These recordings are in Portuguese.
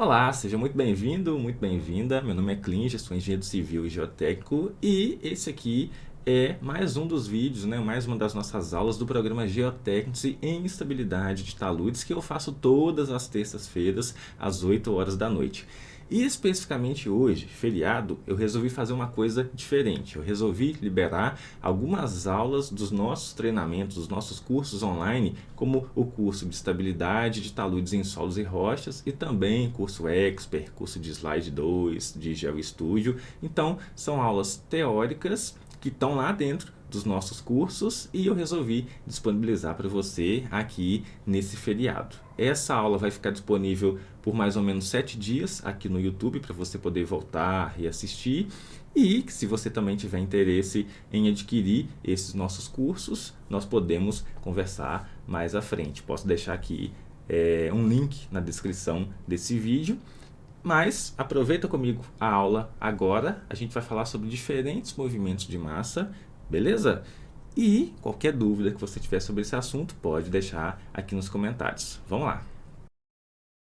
Olá, seja muito bem-vindo, muito bem-vinda. Meu nome é Clíngia, sou engenheiro civil e geotécnico e esse aqui é mais um dos vídeos, né, mais uma das nossas aulas do programa Geotécnicos em Instabilidade de Taludes que eu faço todas as terças-feiras às 8 horas da noite. E especificamente hoje, feriado, eu resolvi fazer uma coisa diferente. Eu resolvi liberar algumas aulas dos nossos treinamentos, dos nossos cursos online, como o curso de estabilidade de taludes em solos e rochas e também curso Expert, curso de Slide 2, de GeoStudio. Então, são aulas teóricas que estão lá dentro dos nossos cursos e eu resolvi disponibilizar para você aqui nesse feriado. Essa aula vai ficar disponível por mais ou menos 7 dias aqui no YouTube para você poder voltar e assistir. E se você também tiver interesse em adquirir esses nossos cursos, nós podemos conversar mais à frente. Posso deixar aqui um link na descrição desse vídeo. Mas aproveita comigo a aula agora. A gente vai falar sobre diferentes movimentos de massa, beleza? E qualquer dúvida que você tiver sobre esse assunto, pode deixar aqui nos comentários. Vamos lá!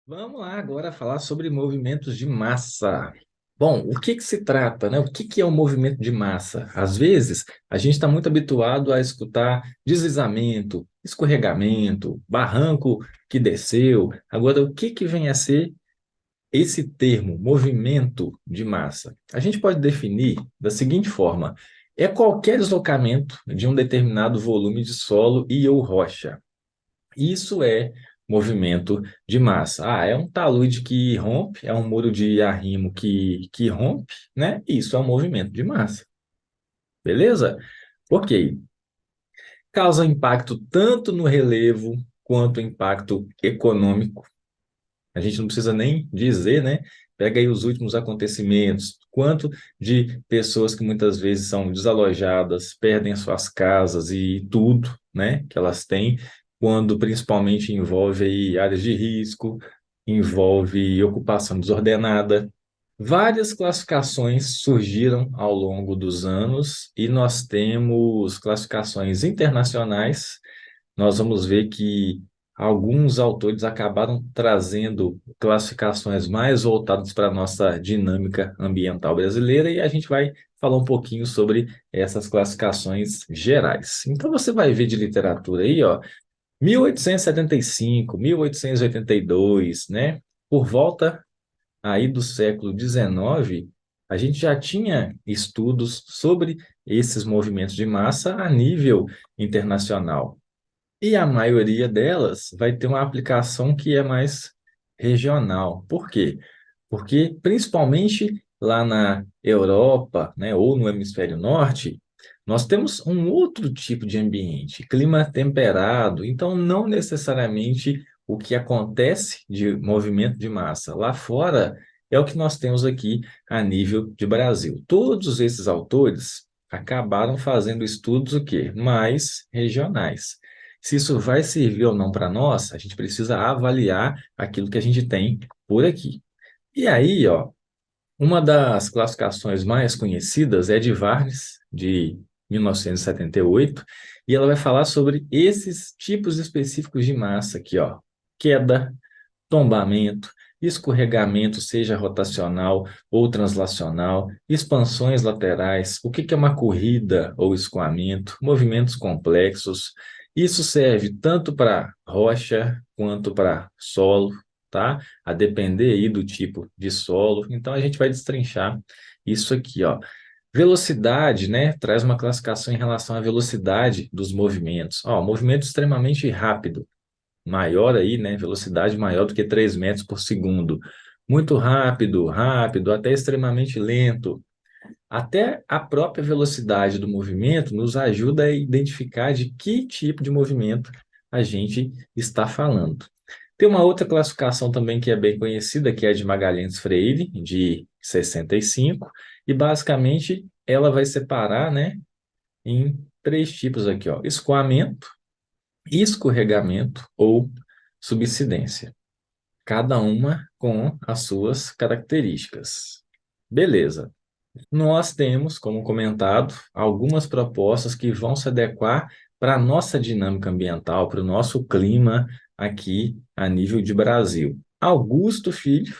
Vamos lá agora falar sobre movimentos de massa. Bom, o que se trata, né? O que é um movimento de massa? Às vezes, a gente está muito habituado a escutar deslizamento, escorregamento, barranco que desceu. Agora, o que vem a ser esse termo, movimento de massa? A gente pode definir da seguinte forma: é qualquer deslocamento de um determinado volume de solo e ou rocha. Isso é movimento de massa. Ah, é um talude que rompe, é um muro de arrimo que rompe, né? Isso é um movimento de massa. Beleza? Ok. Causa impacto tanto no relevo quanto impacto econômico. A gente não precisa nem dizer, né? Pega aí os últimos acontecimentos, quanto de pessoas que muitas vezes são desalojadas, perdem as suas casas e tudo, né, que elas têm, quando principalmente envolve aí áreas de risco, envolve ocupação desordenada. Várias classificações surgiram ao longo dos anos e nós temos classificações internacionais. Nós vamos ver que alguns autores acabaram trazendo classificações mais voltadas para a nossa dinâmica ambiental brasileira e a gente vai falar um pouquinho sobre essas classificações gerais. Então você vai ver de literatura aí, ó, 1875, 1882, né? Por volta aí do século XIX, a gente já tinha estudos sobre esses movimentos de massa a nível internacional. E a maioria delas vai ter uma aplicação que é mais regional. Por quê? Porque, principalmente lá na Europa, né, ou no hemisfério norte, nós temos um outro tipo de ambiente, clima temperado. Então, não necessariamente o que acontece de movimento de massa lá fora é o que nós temos aqui a nível de Brasil. Todos esses autores acabaram fazendo estudos o quê? Mais regionais. Se isso vai servir ou não para nós, a gente precisa avaliar aquilo que a gente tem por aqui. E aí, ó, uma das classificações mais conhecidas é de Varnes, de 1978, e ela vai falar sobre esses tipos específicos de massa aqui, ó. Queda, tombamento, escorregamento, seja rotacional ou translacional, expansões laterais, o que é uma corrida ou escoamento, movimentos complexos. Isso serve tanto para rocha quanto para solo, tá? A depender aí do tipo de solo. Então a gente vai destrinchar isso aqui, ó. Velocidade, né? Traz uma classificação em relação à velocidade dos movimentos. Ó, movimento extremamente rápido, maior aí, né? Velocidade maior do que 3 metros por segundo. Muito rápido, rápido, até extremamente lento. Até a própria velocidade do movimento nos ajuda a identificar de que tipo de movimento a gente está falando. Tem uma outra classificação também que é bem conhecida, que é a de Magalhães Freire, de 65, e basicamente ela vai separar, né, em três tipos aqui, ó: escoamento, escorregamento ou subsidência, cada uma com as suas características. Beleza. Nós temos, como comentado, algumas propostas que vão se adequar para a nossa dinâmica ambiental, para o nosso clima aqui a nível de Brasil. Augusto Filho,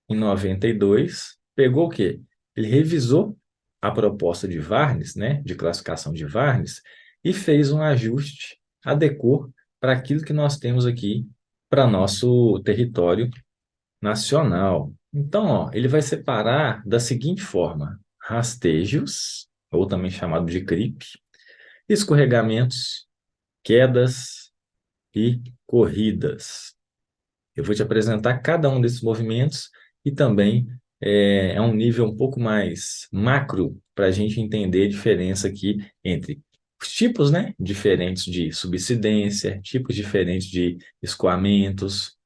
em 92, pegou o quê? Ele revisou a proposta de Varnes, né, de classificação de Varnes, e fez um ajuste, adequou para aquilo que nós temos aqui para nosso território nacional. Então, ó, ele vai separar da seguinte forma: rastejos, ou também chamado de creep, escorregamentos, quedas e corridas. Eu vou te apresentar cada um desses movimentos e também é um nível um pouco mais macro para a gente entender a diferença aqui entre os tipos, né, diferentes de subsidência, tipos diferentes de escoamentos,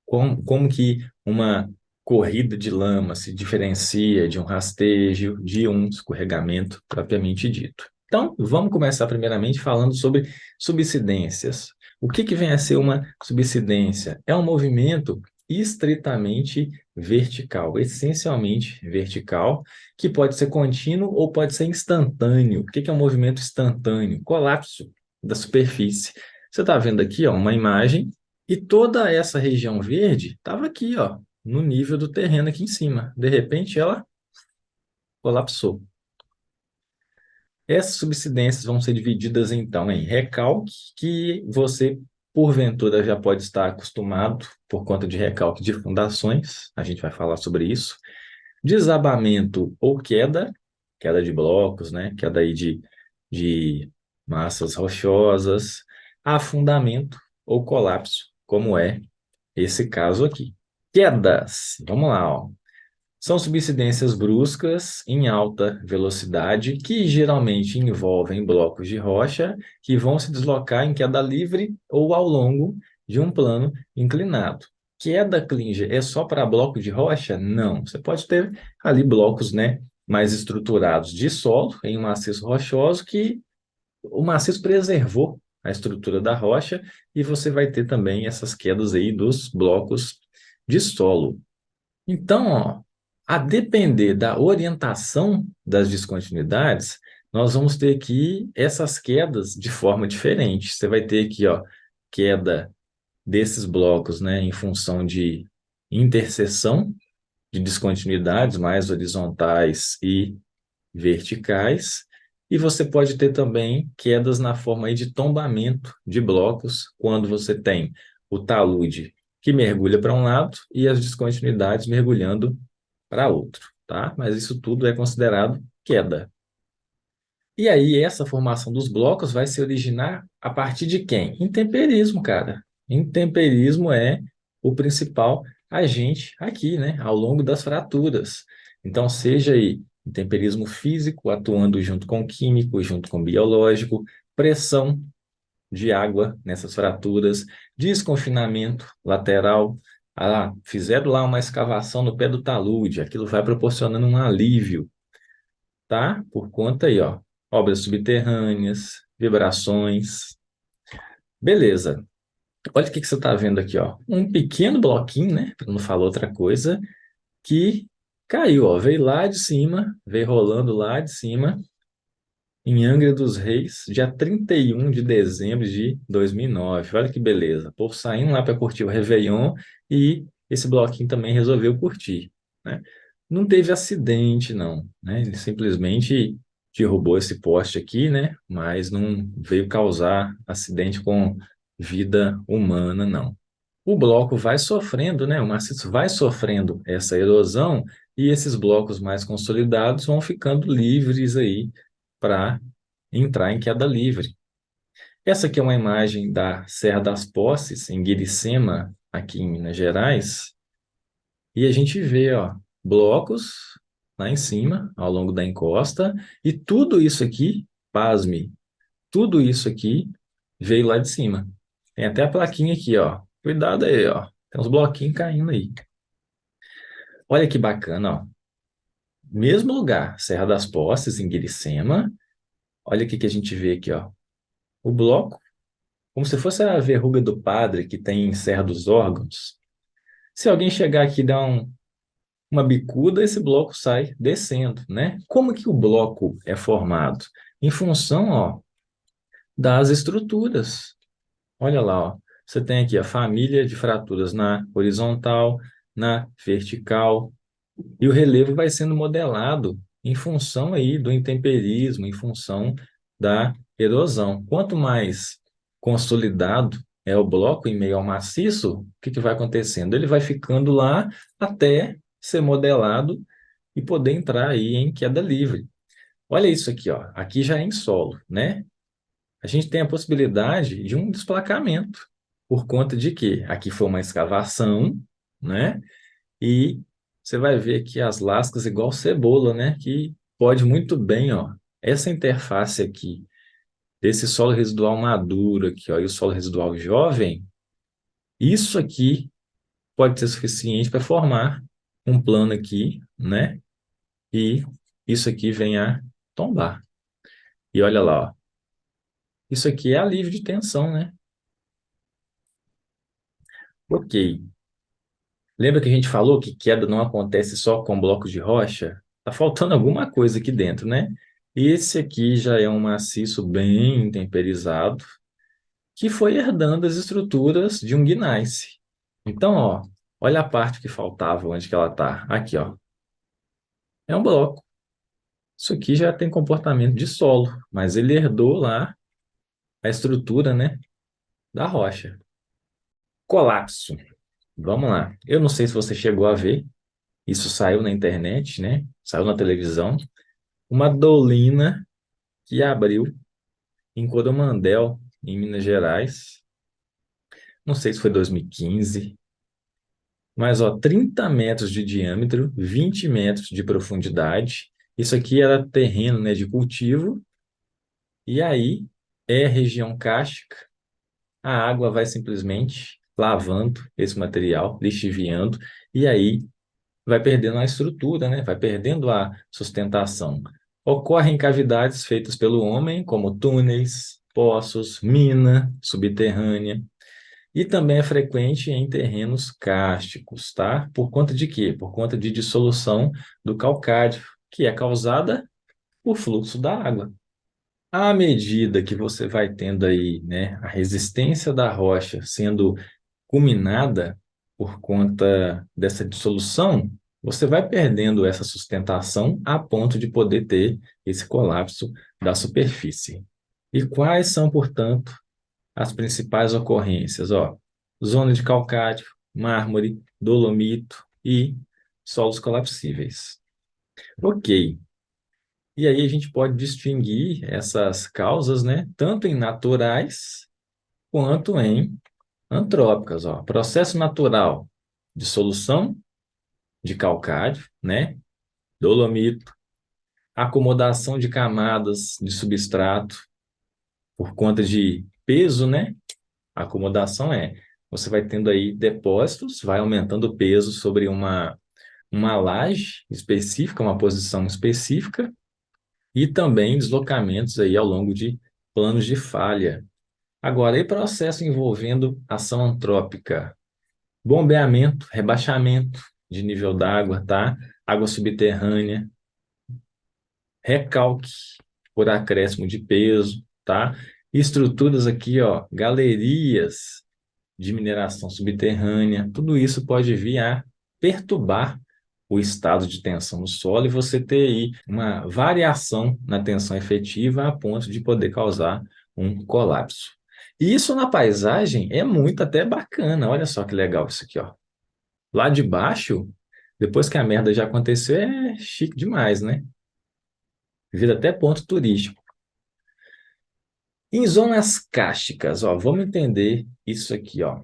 como que uma corrida de lama se diferencia de um rastejo, de um escorregamento propriamente dito. Então, vamos começar primeiramente falando sobre subsidências. O que vem a ser uma subsidência? É um movimento estritamente vertical, essencialmente vertical, que pode ser contínuo ou pode ser instantâneo. O que é um movimento instantâneo? Colapso da superfície. Você está vendo aqui, ó, uma imagem e toda essa região verde estava aqui, ó, no nível do terreno aqui em cima. De repente, ela colapsou. Essas subsidências vão ser divididas, então, em recalque, que você, porventura, já pode estar acostumado por conta de recalque de fundações. A gente vai falar sobre isso. Desabamento ou queda, queda de blocos, né? Queda aí de massas rochosas. Afundamento ou colapso, como é esse caso aqui. Quedas, vamos lá, ó. São subsidências bruscas em alta velocidade que geralmente envolvem blocos de rocha que vão se deslocar em queda livre ou ao longo de um plano inclinado. Queda, Klinger, é só para bloco de rocha? Não. Você pode ter ali blocos, né, mais estruturados de solo em um maciço rochoso que o maciço preservou a estrutura da rocha e você vai ter também essas quedas aí dos blocos de solo. Então, ó, a depender da orientação das descontinuidades, nós vamos ter aqui essas quedas de forma diferente. Você vai ter aqui, ó, queda desses blocos, né, em função de interseção de descontinuidades mais horizontais e verticais, e você pode ter também quedas na forma aí de tombamento de blocos, quando você tem o talude que mergulha para um lado e as descontinuidades mergulhando para outro, tá? Mas isso tudo é considerado queda. E aí, essa formação dos blocos vai se originar a partir de quem? Intemperismo, cara. Intemperismo é o principal agente aqui, né? Ao longo das fraturas. Então, seja aí intemperismo físico, atuando junto com o químico, junto com o biológico, pressão de água nessas fraturas, desconfinamento lateral. Ah, fizeram lá uma escavação no pé do talude, aquilo vai proporcionando um alívio, tá? Por conta aí, ó, obras subterrâneas, vibrações. Beleza. Olha o que você está vendo aqui, ó. Um pequeno bloquinho, né? Para não falar outra coisa, que caiu, ó. Veio lá de cima, veio rolando lá de cima, em Angra dos Reis, dia 31 de dezembro de 2009. Olha que beleza. O povo saindo lá para curtir o Réveillon e esse bloquinho também resolveu curtir, né? Não teve acidente, não, né? Ele simplesmente derrubou esse poste aqui, né? Mas não veio causar acidente com vida humana, não. O bloco vai sofrendo, né? O maciço vai sofrendo essa erosão e esses blocos mais consolidados vão ficando livres aí para entrar em queda livre. Essa aqui é uma imagem da Serra das Posses, em Guiricema, aqui em Minas Gerais, e a gente vê, ó, blocos lá em cima, ao longo da encosta, e tudo isso aqui, pasme, tudo isso aqui veio lá de cima. Tem até a plaquinha aqui, ó. Cuidado aí, ó. Tem uns bloquinhos caindo aí. Olha que bacana, ó. Mesmo lugar, Serra das Posses, em Guiricema. Olha o que a gente vê aqui, ó. O bloco, como se fosse a verruga do padre que tem em Serra dos Órgãos. Se alguém chegar aqui e dar uma bicuda, esse bloco sai descendo, né? Como que o bloco é formado? Em função, ó, das estruturas. Olha lá, ó. Você tem aqui a família de fraturas na horizontal, na vertical, e o relevo vai sendo modelado em função aí do intemperismo, em função da erosão. Quanto mais consolidado é o bloco em meio ao maciço, o que vai acontecendo? Ele vai ficando lá até ser modelado e poder entrar aí em queda livre. Olha isso aqui, ó. Aqui já é em solo, né? A gente tem a possibilidade de um desplacamento por conta de que aqui foi uma escavação, né? E você vai ver aqui as lascas igual cebola, né? Que pode muito bem, ó. Essa interface aqui desse solo residual maduro aqui, ó, e o solo residual jovem, isso aqui pode ser suficiente para formar um plano aqui, né? E isso aqui vem a tombar. E olha lá, ó. Isso aqui é alívio de tensão, né? Ok. Lembra que a gente falou que queda não acontece só com blocos de rocha? Tá faltando alguma coisa aqui dentro, né? Esse aqui já é um maciço bem temperizado, que foi herdando as estruturas de um gneiss. Então, ó, olha a parte que faltava, onde que ela tá. Aqui, ó. É um bloco. Isso aqui já tem comportamento de solo, mas ele herdou lá a estrutura, né, da rocha. Colapso. Vamos lá. Eu não sei se você chegou a ver, isso saiu na internet, né? Saiu na televisão. Uma dolina que abriu em Coromandel, em Minas Gerais. Não sei se foi 2015, mas ó, 30 metros de diâmetro, 20 metros de profundidade. Isso aqui era terreno, né, de cultivo. E aí é região cárstica. A água vai simplesmente lavando esse material, lixiviando, e aí vai perdendo a estrutura, né? Vai perdendo a sustentação. Ocorrem cavidades feitas pelo homem, como túneis, poços, mina subterrânea, e também é frequente em terrenos cársticos, tá? Por conta de quê? Por conta de dissolução do calcário, que é causada por fluxo da água. À medida que você vai tendo aí, né, a resistência da rocha sendo culminada por conta dessa dissolução, você vai perdendo essa sustentação a ponto de poder ter esse colapso da superfície. E quais são, portanto, as principais ocorrências? Ó, zona de calcário, mármore, dolomito e solos colapsíveis. Ok. E aí a gente pode distinguir essas causas, né, tanto em naturais quanto em antrópicas, ó. Processo natural de solução de calcário, né? Dolomito, acomodação de camadas de substrato por conta de peso, né? A acomodação é, você vai tendo aí depósitos, vai aumentando o peso sobre uma laje específica, uma posição específica, e também deslocamentos aí ao longo de planos de falha. Agora, e processo envolvendo ação antrópica? Bombeamento, rebaixamento de nível d'água, tá? Água subterrânea, recalque por acréscimo de peso, tá? Estruturas aqui, ó, galerias de mineração subterrânea, tudo isso pode vir a perturbar o estado de tensão no solo e você ter aí uma variação na tensão efetiva a ponto de poder causar um colapso. E isso na paisagem é muito até bacana. Olha só que legal isso aqui, ó. Lá de baixo, depois que a merda já aconteceu, é chique demais, né? Vira até ponto turístico. Em zonas cársticas, ó, vamos entender isso aqui, ó.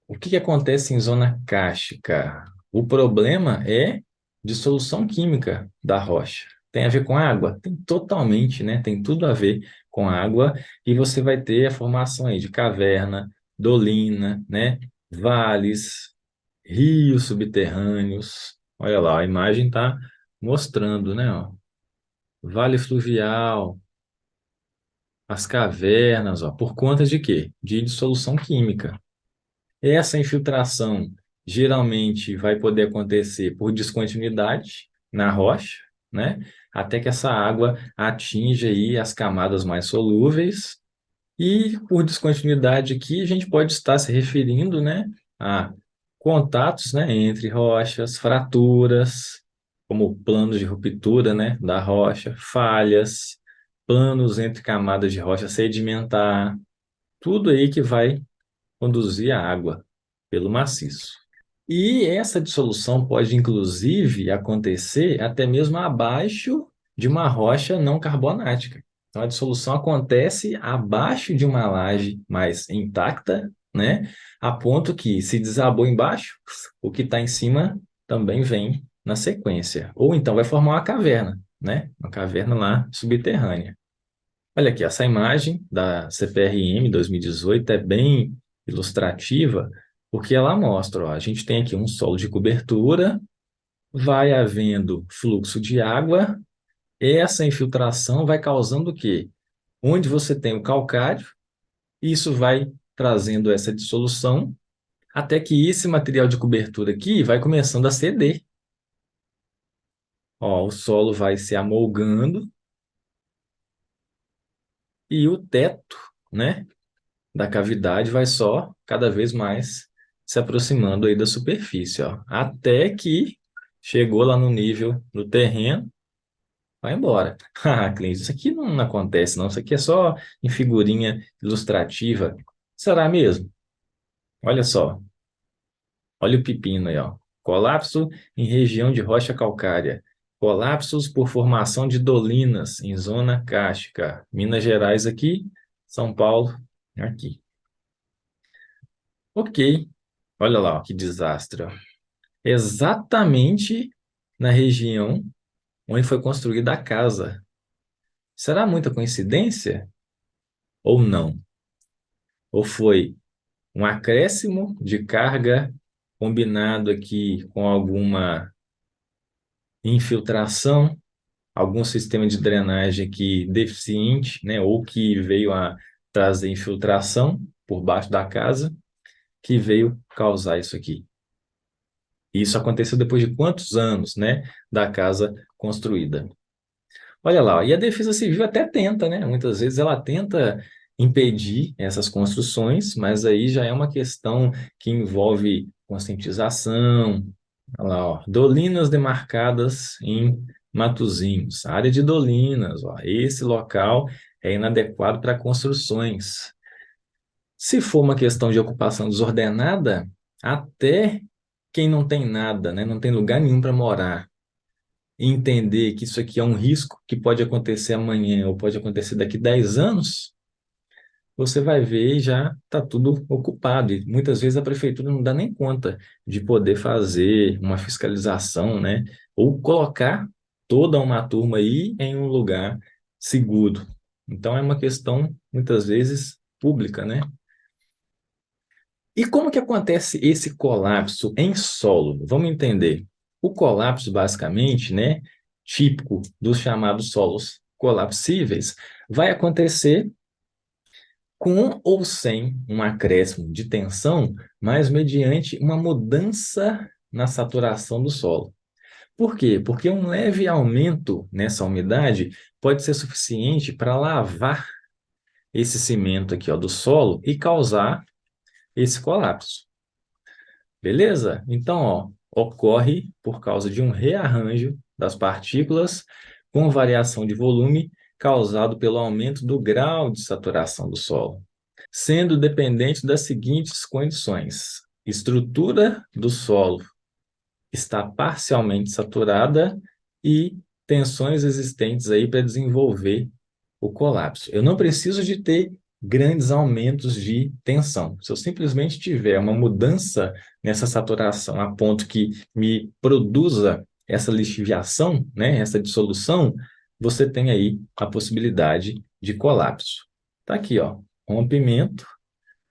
O que que acontece em zona cárstica? O problema é dissolução química da rocha. Tem a ver com água? Tem totalmente, né? Tem tudo a ver com água e você vai ter a formação aí de caverna, dolina, né? Vales, rios subterrâneos. Olha lá, a imagem está mostrando, né? Ó, vale fluvial, as cavernas, ó, por conta de quê? De dissolução química. Essa infiltração geralmente vai poder acontecer por descontinuidade na rocha, né? Até que essa água atinja aí as camadas mais solúveis. E por descontinuidade aqui, a gente pode estar se referindo, né, a contatos, né, entre rochas, fraturas, como planos de ruptura, né, da rocha, falhas, planos entre camadas de rocha sedimentar, tudo aí que vai conduzir a água pelo maciço. E essa dissolução pode, inclusive, acontecer até mesmo abaixo de uma rocha não carbonática. Então, a dissolução acontece abaixo de uma laje mais intacta, né? A ponto que, se desabou embaixo, o que está em cima também vem na sequência. Ou então vai formar uma caverna, né? Uma caverna lá subterrânea. Olha aqui, essa imagem da CPRM 2018 é bem ilustrativa, porque ela mostra, ó, a gente tem aqui um solo de cobertura, vai havendo fluxo de água, essa infiltração vai causando o quê? Onde você tem o calcário, isso vai trazendo essa dissolução, até que esse material de cobertura aqui vai começando a ceder. Ó, o solo vai se amolgando e o teto, né, da cavidade vai só cada vez mais se aproximando aí da superfície, ó, até que chegou lá no nível do terreno, vai embora. Ah, Clínis, isso aqui não acontece, não. Isso aqui é só em figurinha ilustrativa. Será mesmo? Olha só, olha o pepino aí, ó. Colapso em região de rocha calcária. Colapsos por formação de dolinas em zona cárstica. Minas Gerais aqui, São Paulo aqui. Ok, olha lá, ó, que desastre, ó. Exatamente na região onde foi construída a casa. Será muita coincidência ou não? Ou foi um acréscimo de carga combinado aqui com alguma infiltração, algum sistema de drenagem aqui deficiente, né, ou que veio a trazer infiltração por baixo da casa, que veio causar isso aqui? Isso aconteceu depois de quantos anos, né, da casa construída? Olha lá, ó, e a Defesa Civil até tenta, né? Muitas vezes ela tenta impedir essas construções, mas aí já é uma questão que envolve conscientização. Olha lá, ó, Dolinas demarcadas em Matozinhos, área de Dolinas, ó, esse local é inadequado para construções. Se for uma questão de ocupação desordenada, até quem não tem nada, né, não tem lugar nenhum para morar, e entender que isso aqui é um risco que pode acontecer amanhã ou pode acontecer daqui 10 anos, você vai ver e já está tudo ocupado. E muitas vezes a prefeitura não dá nem conta de poder fazer uma fiscalização, né? Ou colocar toda uma turma aí em um lugar seguro. Então é uma questão, muitas vezes, pública, né? E como que acontece esse colapso em solo? Vamos entender. O colapso, basicamente, né, típico dos chamados solos colapsíveis, vai acontecer com ou sem um acréscimo de tensão, mas mediante uma mudança na saturação do solo. Por quê? Porque um leve aumento nessa umidade pode ser suficiente para lavar esse cimento aqui, ó, do solo e causar esse colapso. Beleza? Então, ó, ocorre por causa de um rearranjo das partículas com variação de volume causado pelo aumento do grau de saturação do solo, sendo dependente das seguintes condições: estrutura do solo está parcialmente saturada e tensões existentes aí para desenvolver o colapso. Eu não preciso de ter grandes aumentos de tensão. Se eu simplesmente tiver uma mudança nessa saturação a ponto que me produza essa lixiviação, né, essa dissolução, você tem aí a possibilidade de colapso. Tá aqui, ó, rompimento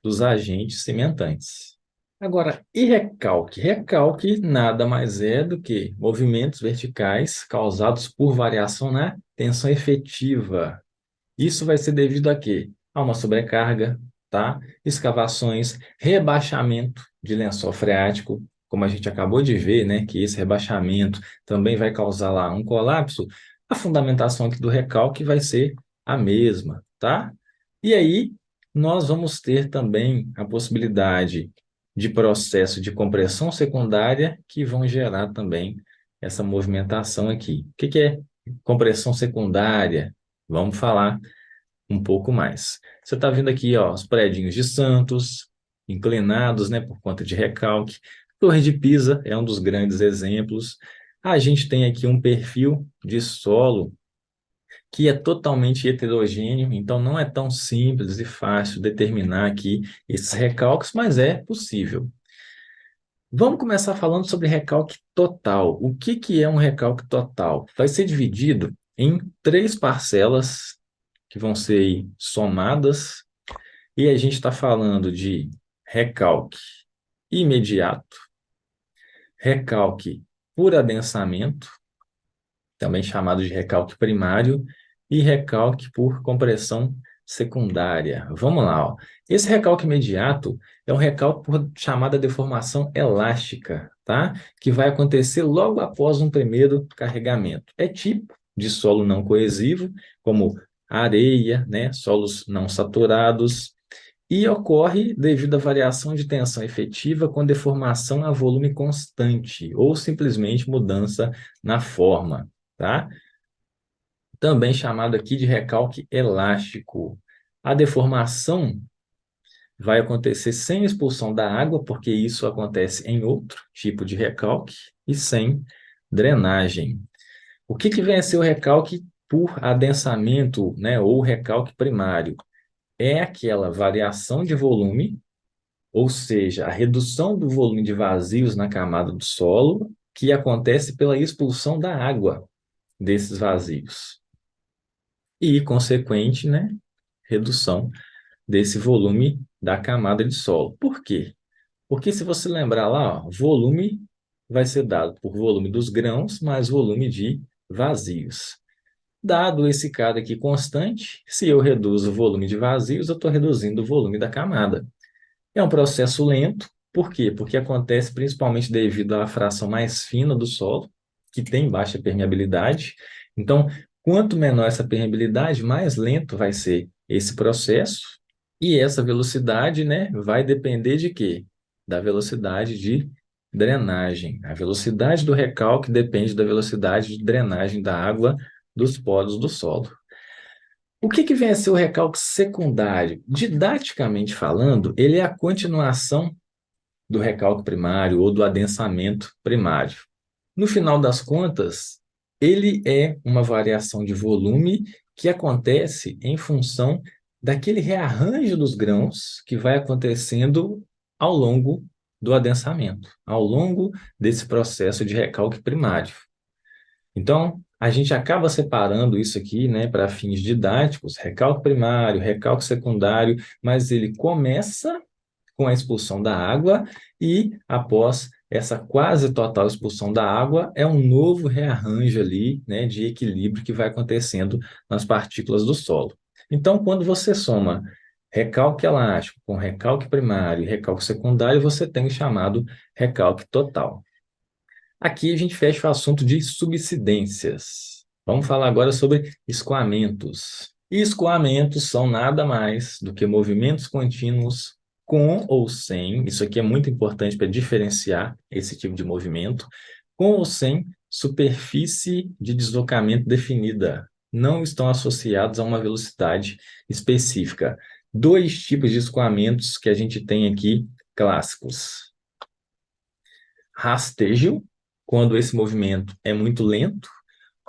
dos agentes cimentantes. Agora, e recalque? Recalque nada mais é do que movimentos verticais causados por variação na tensão efetiva. Isso vai ser devido a quê? A uma sobrecarga, tá? Escavações, rebaixamento de lençol freático, como a gente acabou de ver, né? Que esse rebaixamento também vai causar lá um colapso. A fundamentação aqui do recalque vai ser a mesma, tá? E aí, nós vamos ter também a possibilidade de processo de compressão secundária que vão gerar também essa movimentação aqui. O que que é compressão secundária? Vamos falar um pouco mais. Você está vendo aqui, ó, os predinhos de Santos, inclinados, né, por conta de recalque. Torre de Pisa é um dos grandes exemplos. A gente tem aqui um perfil de solo que é totalmente heterogêneo, então não é tão simples e fácil determinar aqui esses recalques, mas é possível. Vamos começar falando sobre recalque total. O que que é um recalque total? Vai ser dividido em três parcelas que vão ser aí somadas, e a gente está falando de recalque imediato, recalque por adensamento, também chamado de recalque primário, e recalque por compressão secundária. Vamos lá, ó. Esse recalque imediato é um recalque por chamada deformação elástica, tá? Que vai acontecer logo após um primeiro carregamento. É tipo de solo não coesivo, como areia, né? Solos não saturados, e ocorre devido à variação de tensão efetiva com deformação a volume constante, ou simplesmente mudança na forma, tá? Também chamado aqui de recalque elástico. A deformação vai acontecer sem expulsão da água, porque isso acontece em outro tipo de recalque, e sem drenagem. O que que vem a ser o recalque por adensamento, né, ou recalque primário? É aquela variação de volume, ou seja, a redução do volume de vazios na camada do solo, que acontece pela expulsão da água desses vazios. E, consequente, né, redução desse volume da camada de solo. Por quê? Porque se você lembrar lá, ó, volume vai ser dado por volume dos grãos mais volume de vazios. Dado esse cara aqui constante, se eu reduzo o volume de vazios, eu estou reduzindo o volume da camada. É um processo lento, por quê? Porque acontece principalmente devido à fração mais fina do solo, que tem baixa permeabilidade. Então, quanto menor essa permeabilidade, mais lento vai ser esse processo. E essa velocidade, né, vai depender de quê? Da velocidade de drenagem. A velocidade do recalque depende da velocidade de drenagem da água dos poros do solo. O que que vem a ser o recalque secundário? Didaticamente falando, ele é a continuação do recalque primário ou do adensamento primário. No final das contas, ele é uma variação de volume que acontece em função daquele rearranjo dos grãos que vai acontecendo ao longo do adensamento, ao longo desse processo de recalque primário. Então, a gente acaba separando isso aqui, né, para fins didáticos, recalque primário, recalque secundário, mas ele começa com a expulsão da água e, após essa quase total expulsão da água, é um novo rearranjo ali, né, de equilíbrio que vai acontecendo nas partículas do solo. Então, quando você soma recalque elástico com recalque primário e recalque secundário, você tem o chamado recalque total. Aqui a gente fecha o assunto de subsidências. Vamos falar agora sobre escoamentos. Escoamentos são nada mais do que movimentos contínuos com ou sem, isso aqui é muito importante para diferenciar esse tipo de movimento, com ou sem superfície de deslocamento definida. Não estão associados a uma velocidade específica. Dois tipos de escoamentos que a gente tem aqui clássicos: rastejo, quando esse movimento é muito lento,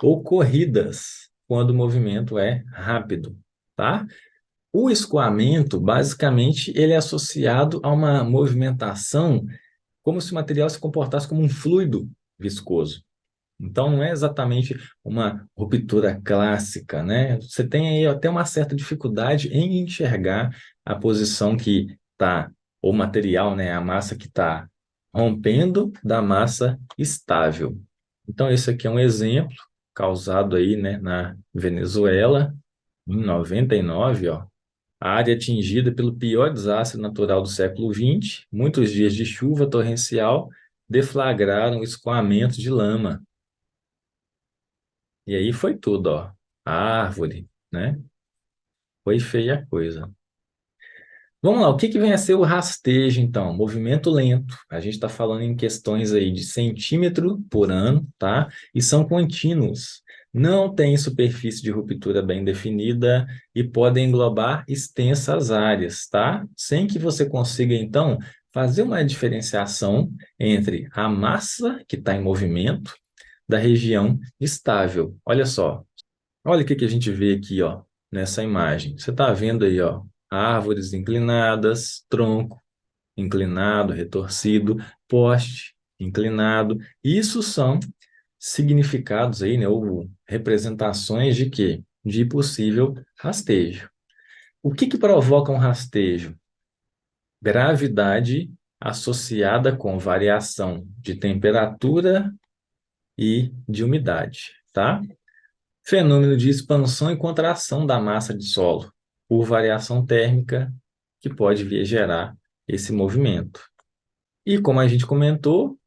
ou corridas, quando o movimento é rápido, tá? O escoamento, basicamente, ele é associado a uma movimentação como se o material se comportasse como um fluido viscoso. Então, não é exatamente uma ruptura clássica, né? Você tem aí até uma certa dificuldade em enxergar a posição que está, o material, né? A massa que está rompendo da massa estável. Então, esse aqui é um exemplo causado aí, né, na Venezuela, em 99, ó. A área atingida pelo pior desastre natural do século XX, muitos dias de chuva torrencial deflagraram escoamento de lama. E aí foi tudo, ó. A árvore, né? Foi feia a coisa. Vamos lá, o que que vem a ser o rastejo, então? Movimento lento. A gente está falando em questões aí de centímetro por ano, tá? E são contínuos. Não tem superfície de ruptura bem definida e podem englobar extensas áreas, tá? Sem que você consiga, então, fazer uma diferenciação entre a massa que está em movimento da região estável. Olha só, olha o que que a gente vê aqui, ó, nessa imagem. Você está vendo aí, ó, árvores inclinadas, tronco inclinado, retorcido, poste inclinado. Isso são significados aí, né, ou representações de quê? De possível rastejo. O que que provoca um rastejo? Gravidade associada com variação de temperatura e de umidade, tá? Fenômeno de expansão e contração da massa de solo por variação térmica que pode vir a gerar esse movimento. E como a gente comentou,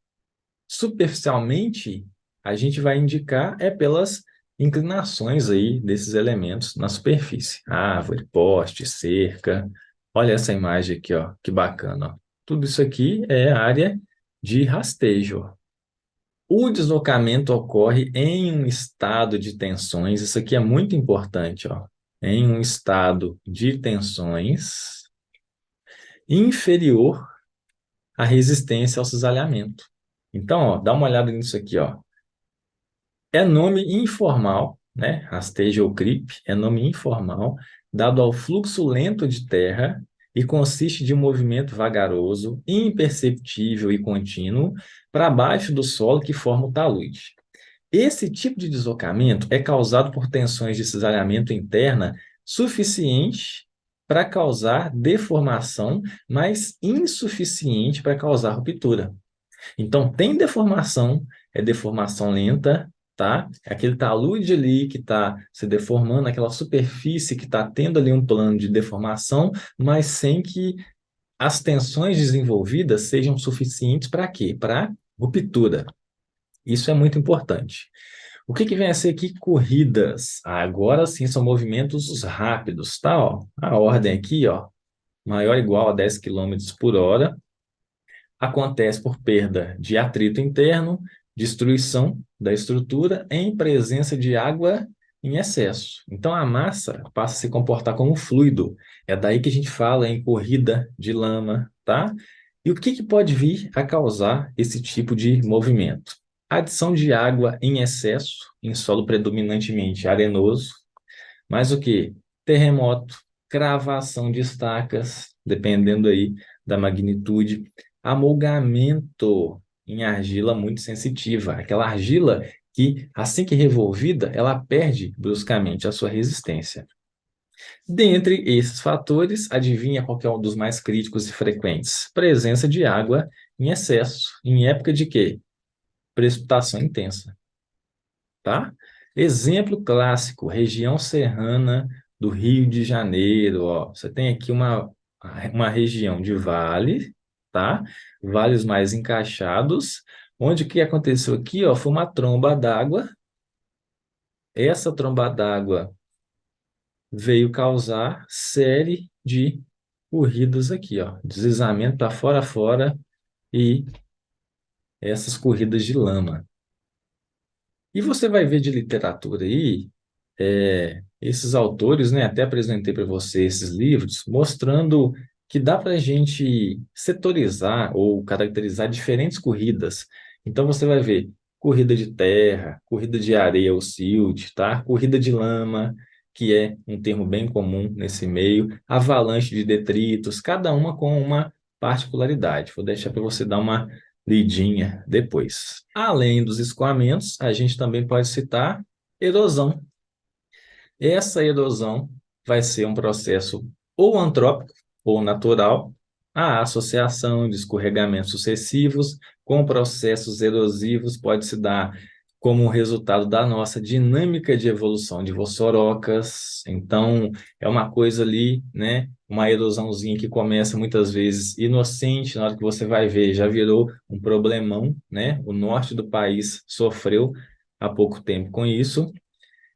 superficialmente a gente vai indicar é pelas inclinações aí desses elementos na superfície. Árvore, poste, cerca. Olha essa imagem aqui, ó, que bacana, ó. Tudo isso aqui é área de rastejo. O deslocamento ocorre em um estado de tensões, isso aqui é muito importante, ó. Em um estado de tensões inferior à resistência ao cisalhamento. Então, ó, dá uma olhada nisso aqui, ó. É nome informal, né? Rastejo ou creep, é nome informal, dado ao fluxo lento de terra e consiste de um movimento vagaroso, imperceptível e contínuo para baixo do solo que forma o talude. Esse tipo de deslocamento é causado por tensões de cisalhamento interna suficiente para causar deformação, mas insuficiente para causar ruptura. Então, tem deformação, é deformação lenta, tá? É aquele talude ali que está se deformando, aquela superfície que está tendo ali um plano de deformação, mas sem que as tensões desenvolvidas sejam suficientes para quê? Para ruptura. Isso é muito importante. O que que vem a ser aqui corridas? Agora sim são movimentos rápidos, tá? Ó, a ordem aqui, ó, maior ou igual a 10 quilômetros por hora, acontece por perda de atrito interno, destruição da estrutura em presença de água em excesso. Então a massa passa a se comportar como um fluido. É daí que a gente fala em corrida de lama, tá? E o que que pode vir a causar esse tipo de movimento? Adição de água em excesso em solo predominantemente arenoso, mas o que? Terremoto, cravação de estacas, dependendo aí da magnitude, amolgamento em argila muito sensitiva, aquela argila que, assim que revolvida, ela perde bruscamente a sua resistência. Dentre esses fatores, adivinha qual que é um dos mais críticos e frequentes? Presença de água em excesso, em época de quê? Precipitação intensa, tá? Exemplo clássico, região serrana do Rio de Janeiro, ó. Você tem aqui uma região de vale, tá? Vales mais encaixados, onde o que aconteceu aqui, ó, foi uma tromba d'água. Essa tromba d'água veio causar série de corridas aqui, ó, deslizamento para fora a fora e essas corridas de lama. E você vai ver de literatura aí, esses autores, né, até apresentei para você esses livros, mostrando que dá para a gente setorizar ou caracterizar diferentes corridas. Então você vai ver corrida de terra, corrida de areia ou silt, tá? Corrida de lama, que é um termo bem comum nesse meio, avalanche de detritos, cada uma com uma particularidade. Vou deixar para você dar uma lidinha depois. Além dos escoamentos, a gente também pode citar erosão. Essa erosão vai ser um processo ou antrópico ou natural, a associação de escorregamentos sucessivos com processos erosivos pode se dar como resultado da nossa dinâmica de evolução de vossorocas. Então, é uma coisa ali, né? Uma erosãozinha que começa muitas vezes inocente, na hora que você vai ver, já virou um problemão, né? O norte do país sofreu há pouco tempo com isso.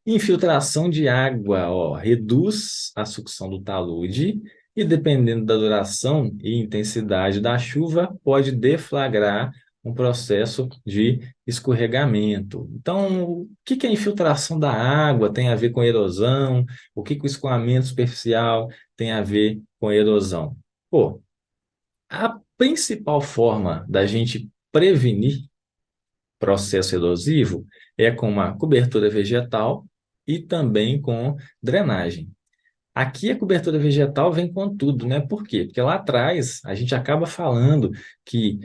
Infiltração de água, ó, reduz a sucção do talude e dependendo da duração e intensidade da chuva, pode deflagrar um processo de escorregamento. Então, o que que a infiltração da água tem a ver com erosão? O que que o escoamento superficial tem a ver com erosão? Pô, a principal forma da gente prevenir processo erosivo é com uma cobertura vegetal e também com drenagem. Aqui a cobertura vegetal vem com tudo, né? Por quê? Porque lá atrás a gente acaba falando que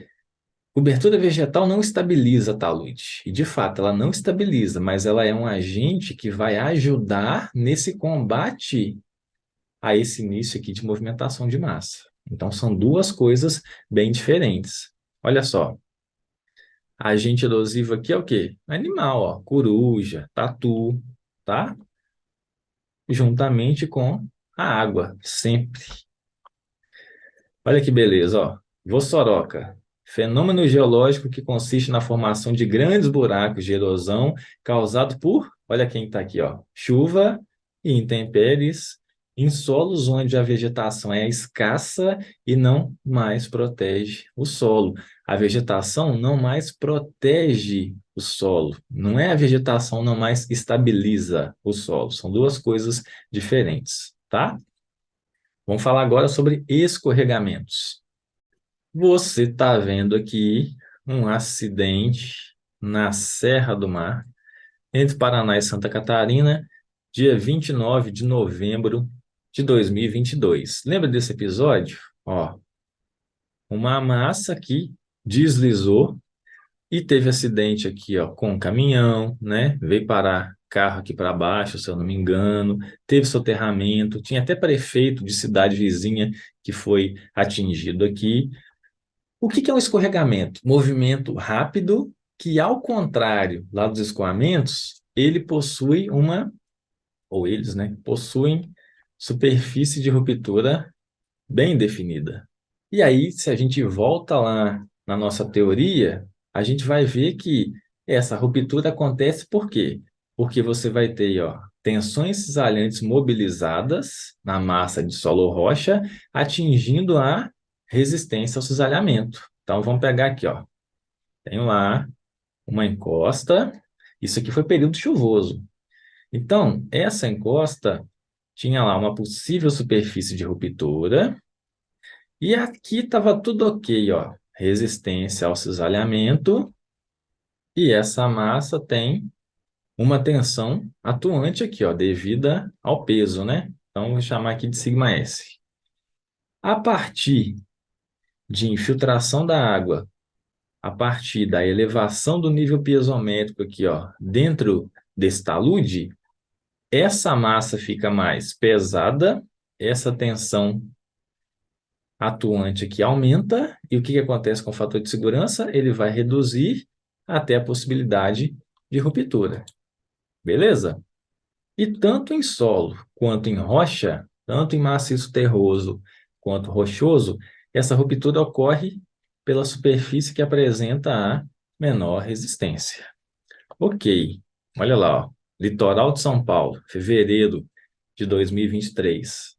cobertura vegetal não estabiliza a talude. E de fato ela não estabiliza, mas ela é um agente que vai ajudar nesse combate a esse início aqui de movimentação de massa. Então são duas coisas bem diferentes. Olha só, agente erosivo aqui é o quê? Animal, ó, coruja, tatu, tá? Juntamente com a água, sempre. Olha que beleza, ó. Vossoroca, fenômeno geológico que consiste na formação de grandes buracos de erosão causado por, olha quem está aqui, ó, chuva e intempéries em solos onde a vegetação é escassa e não mais protege o solo. A vegetação não mais protege o solo. Não é a vegetação não mais estabiliza o solo. São duas coisas diferentes, tá? Vamos falar agora sobre escorregamentos. Você está vendo aqui um acidente na Serra do Mar, entre Paraná e Santa Catarina, dia 29 de novembro de 2022. Lembra desse episódio? Ó, uma massa que deslizou e teve acidente aqui, ó, com um caminhão, né? Veio parar carro aqui para baixo, se eu não me engano. Teve soterramento. Tinha até prefeito de cidade vizinha que foi atingido aqui. O que que é um escorregamento? Movimento rápido que, ao contrário lá dos escoamentos, ele possui uma, ou eles, né, possuem superfície de ruptura bem definida. E aí, se a gente volta lá na nossa teoria, a gente vai ver que essa ruptura acontece por quê? Porque você vai ter, ó, tensões cisalhantes mobilizadas na massa de solo ou rocha, atingindo a resistência ao cisalhamento. Então, vamos pegar aqui, ó. Tenho lá uma encosta. Isso aqui foi período chuvoso. Então, essa encosta tinha lá uma possível superfície de ruptura, e aqui estava tudo ok, ó. Resistência ao cisalhamento, e essa massa tem uma tensão atuante aqui, ó, devida ao peso, né? Então, vou chamar aqui de sigma S. A partir de infiltração da água, a partir da elevação do nível piezométrico aqui, ó, dentro desse talude, essa massa fica mais pesada, essa tensão atuante aqui aumenta, e o que que acontece com o fator de segurança? Ele vai reduzir até a possibilidade de ruptura. Beleza? E tanto em solo quanto em rocha, tanto em maciço terroso quanto rochoso, essa ruptura ocorre pela superfície que apresenta a menor resistência. Ok, olha lá, ó. Litoral de São Paulo, fevereiro de 2023.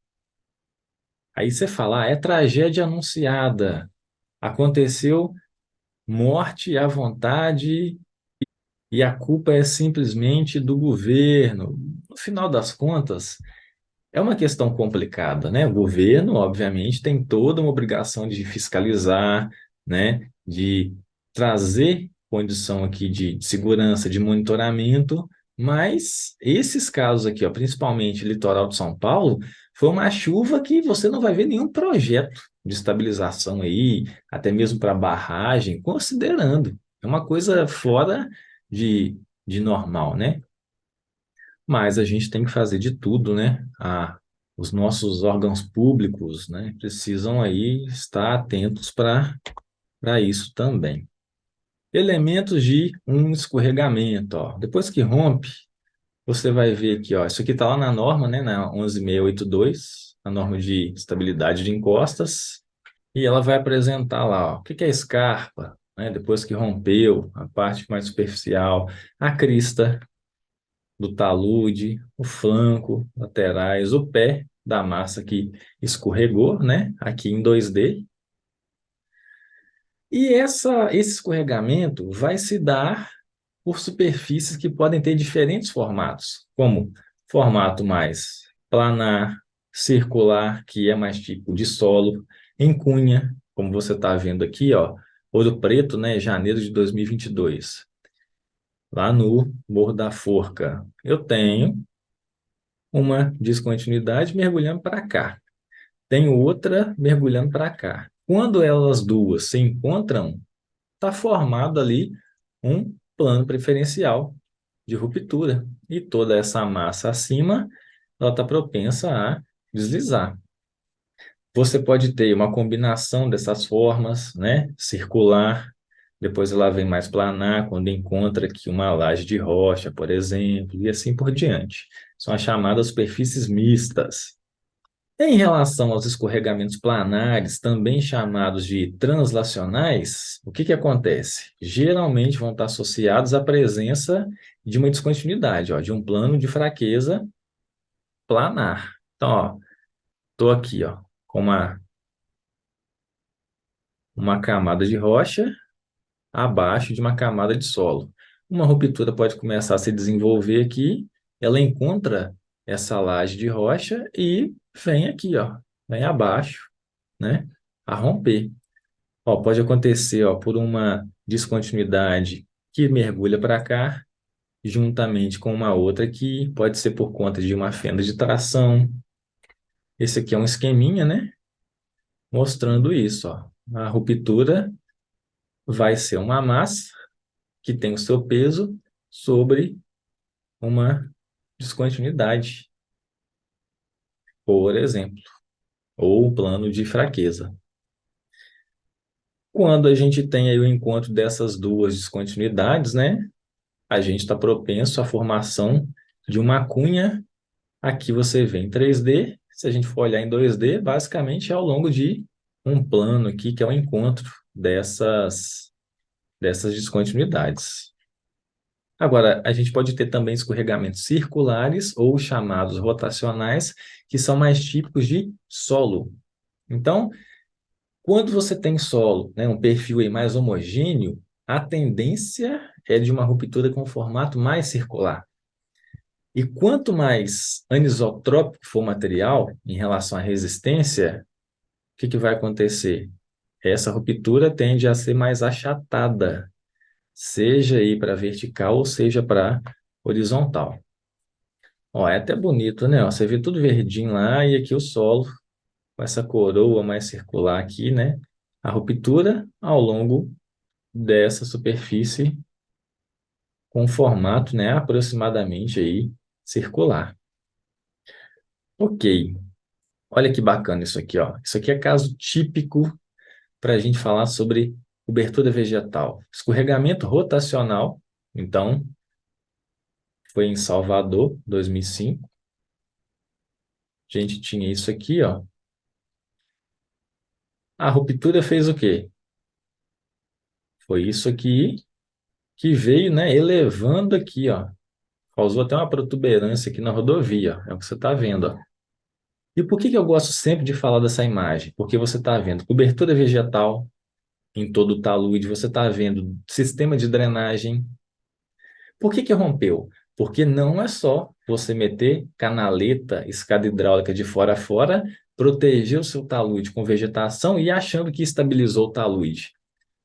Aí você fala, é tragédia anunciada. Aconteceu morte à vontade e a culpa é simplesmente do governo. No final das contas, é uma questão complicada, né? O governo, obviamente, tem toda uma obrigação de fiscalizar, né? De trazer condição aqui de segurança, de monitoramento, mas esses casos aqui, ó, principalmente litoral de São Paulo, foi uma chuva que você não vai ver nenhum projeto de estabilização aí, até mesmo para barragem, considerando. É uma coisa fora de normal, né? Mas a gente tem que fazer de tudo, né? Os nossos órgãos públicos, né, precisam aí estar atentos para isso também. Elementos de um escorregamento, ó. Depois que rompe, você vai ver aqui, ó, isso aqui está lá na norma, né, na 11682, a norma de estabilidade de encostas, e ela vai apresentar lá, ó, o que que é escarpa, né, depois que rompeu, a parte mais superficial, a crista do talude, o flanco, laterais, o pé da massa que escorregou, né? Aqui em 2D. E esse escorregamento vai se dar por superfícies que podem ter diferentes formatos, como formato mais planar, circular, que é mais tipo de solo, em cunha, como você está vendo aqui, ó, Ouro Preto, né, janeiro de 2022, lá no Morro da Forca. Eu tenho uma descontinuidade mergulhando para cá, tenho outra mergulhando para cá. Quando elas duas se encontram, está formado ali um plano preferencial de ruptura. E toda essa massa acima, ela está propensa a deslizar. Você pode ter uma combinação dessas formas, né? Circular, depois ela vem mais planar, quando encontra aqui uma laje de rocha, por exemplo, e assim por diante. São as chamadas superfícies mistas. Em relação aos escorregamentos planares, também chamados de translacionais, o que que acontece? Geralmente vão estar associados à presença de uma descontinuidade, ó, de um plano de fraqueza planar. Então, ó, estou aqui, ó, com uma camada de rocha abaixo de uma camada de solo. Uma ruptura pode começar a se desenvolver aqui, ela encontra essa laje de rocha e vem aqui, ó, vem abaixo, né, a romper. Ó, pode acontecer, ó, por uma descontinuidade que mergulha para cá, juntamente com uma outra que pode ser por conta de uma fenda de tração. Esse aqui é um esqueminha, né, mostrando isso, ó. A ruptura vai ser uma massa que tem o seu peso sobre uma descontinuidade, por exemplo, ou plano de fraqueza. Quando a gente tem aí o encontro dessas duas descontinuidades, né, a gente está propenso à formação de uma cunha. Aqui você vê em 3D, se a gente for olhar em 2D, basicamente é ao longo de um plano aqui, que é o encontro dessas descontinuidades. Agora, a gente pode ter também escorregamentos circulares ou chamados rotacionais, que são mais típicos de solo. Então, quando você tem solo, né, um perfil aí mais homogêneo, a tendência é de uma ruptura com formato mais circular. E quanto mais anisotrópico for o material em relação à resistência, o que que vai acontecer? Essa ruptura tende a ser mais achatada, seja aí para vertical ou seja para horizontal. Ó, é até bonito, né? Ó, você vê tudo verdinho lá e aqui o solo com essa coroa mais circular aqui, né? A ruptura ao longo dessa superfície com formato, né, aproximadamente aí circular. Ok. Olha que bacana isso aqui, ó. Isso aqui é caso típico para a gente falar sobre cobertura vegetal. Escorregamento rotacional, então, foi em Salvador, 2005. A gente tinha isso aqui, ó. A ruptura fez o quê? Foi isso aqui que veio, né, elevando aqui, ó. Causou até uma protuberância aqui na rodovia, ó. É o que você está vendo, ó. E por que que eu gosto sempre de falar dessa imagem? Porque você está vendo cobertura vegetal em todo o talude, você está vendo sistema de drenagem. Por que que rompeu? Porque não é só você meter canaleta, escada hidráulica de fora a fora, proteger o seu talude com vegetação e achando que estabilizou o talude.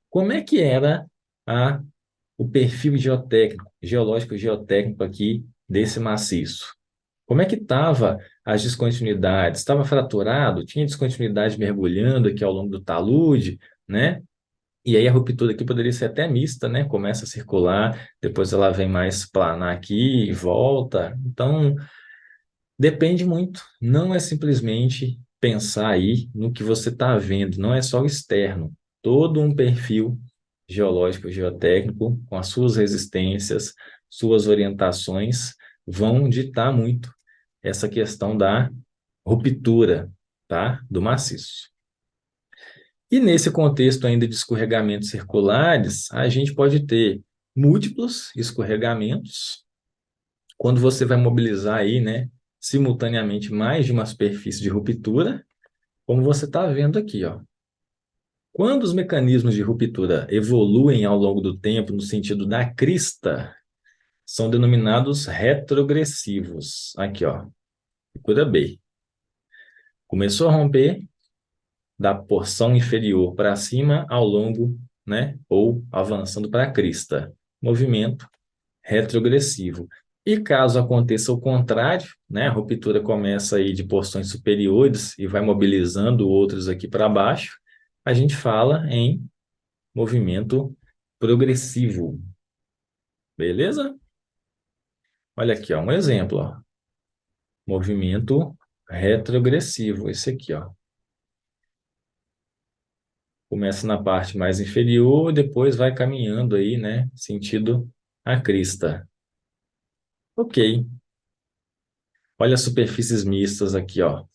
Como é que era a, o perfil geotécnico, geológico geotécnico aqui desse maciço? Como é que estava as descontinuidades? Estava fraturado? Tinha descontinuidade mergulhando aqui ao longo do talude, né? E aí a ruptura aqui poderia ser até mista, né? Começa a circular, depois ela vem mais planar aqui e volta. Então, depende muito. Não é simplesmente pensar aí no que você está vendo, não é só o externo. Todo um perfil geológico, geotécnico, com as suas resistências, suas orientações, vão ditar muito essa questão da ruptura, tá? Do maciço. E nesse contexto ainda de escorregamentos circulares, a gente pode ter múltiplos escorregamentos, quando você vai mobilizar aí, né, simultaneamente mais de uma superfície de ruptura, como você está vendo aqui, ó. Quando os mecanismos de ruptura evoluem ao longo do tempo no sentido da crista, são denominados retrogressivos. Aqui, ó, figura B. Começou a romper da porção inferior para cima ao longo, né, ou avançando para a crista. Movimento retrogressivo. E caso aconteça o contrário, né, a ruptura começa aí de porções superiores e vai mobilizando outros aqui para baixo, a gente fala em movimento progressivo. Beleza? Olha aqui, ó, um exemplo, ó. Movimento retrogressivo, esse aqui, ó. Começa na parte mais inferior e depois vai caminhando aí, né, sentido a crista. Ok. Olha as superfícies mistas aqui, ó.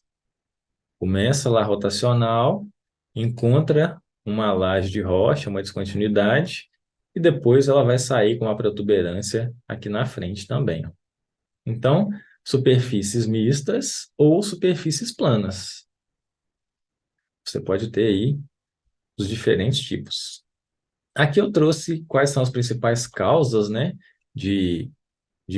Começa lá rotacional, encontra uma laje de rocha, uma descontinuidade, e depois ela vai sair com uma protuberância aqui na frente também, ó. Então, superfícies mistas ou superfícies planas. Você pode ter aí os diferentes tipos. Aqui eu trouxe quais são as principais causas, né, de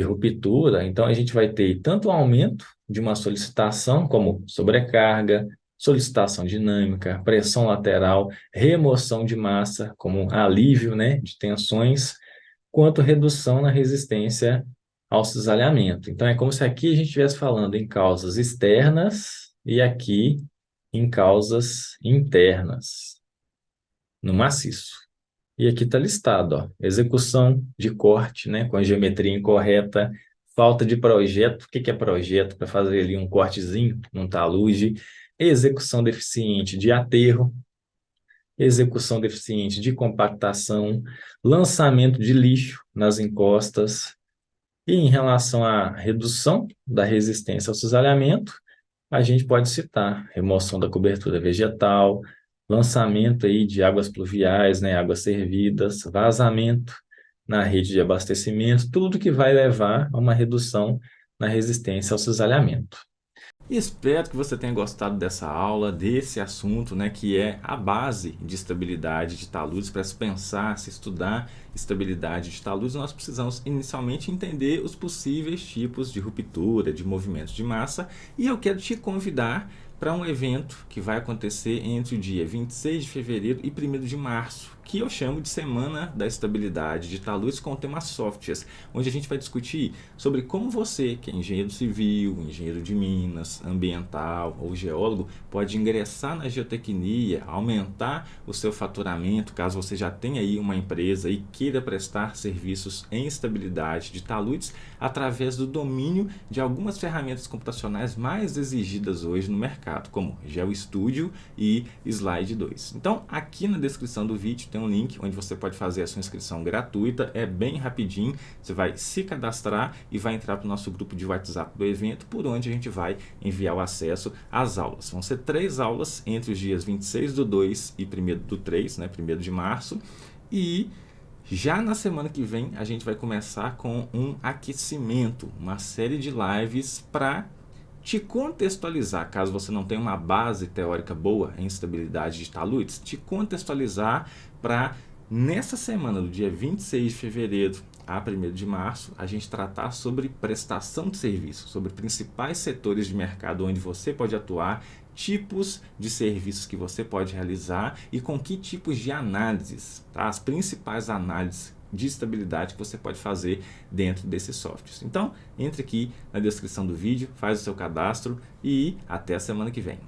ruptura. Então, a gente vai ter tanto o aumento de uma solicitação, como sobrecarga, solicitação dinâmica, pressão lateral, remoção de massa, como alívio, né, de tensões, quanto redução na resistência ao cisalhamento. Então, é como se aqui a gente estivesse falando em causas externas e aqui em causas internas, no maciço. E aqui está listado, ó, execução de corte, né, com a geometria incorreta, falta de projeto. O que que é projeto? Para fazer ali um cortezinho num talude, execução deficiente de aterro, execução deficiente de compactação, lançamento de lixo nas encostas. E em relação à redução da resistência ao cisalhamento, a gente pode citar remoção da cobertura vegetal, lançamento aí de águas pluviais, né, águas servidas, vazamento na rede de abastecimento, tudo que vai levar a uma redução na resistência ao cisalhamento. E espero que você tenha gostado dessa aula, desse assunto, né, que é a base de estabilidade de taludes. Para se pensar, se estudar estabilidade de taludes, nós precisamos inicialmente entender os possíveis tipos de ruptura, de movimentos de massa. E eu quero te convidar para um evento que vai acontecer entre o dia 26 de fevereiro e 1º de março, que eu chamo de Semana da Estabilidade de taludes com o tema Softwares, onde a gente vai discutir sobre como você, que é engenheiro civil, engenheiro de minas, ambiental ou geólogo, pode ingressar na geotecnia, aumentar o seu faturamento, caso você já tenha aí uma empresa e queira prestar serviços em estabilidade de taludes, através do domínio de algumas ferramentas computacionais mais exigidas hoje no mercado, como GeoStudio e Slide 2. Então, aqui na descrição do vídeo tem um link onde você pode fazer a sua inscrição gratuita, é bem rapidinho, você vai se cadastrar e vai entrar para o nosso grupo de WhatsApp do evento, por onde a gente vai enviar o acesso às aulas. Vão ser 3 aulas entre os dias 26/2 e 1º/3, né, 1º de março, e já na semana que vem a gente vai começar com um aquecimento, uma série de lives para te contextualizar, caso você não tenha uma base teórica boa em estabilidade de taludes, te contextualizar para nessa semana, do dia 26 de fevereiro a 1º de março, a gente tratar sobre prestação de serviço, sobre principais setores de mercado onde você pode atuar, tipos de serviços que você pode realizar e com que tipos de análises, tá? As principais análises de estabilidade que você pode fazer dentro desses softwares. Então, entre aqui na descrição do vídeo, faz o seu cadastro e até a semana que vem.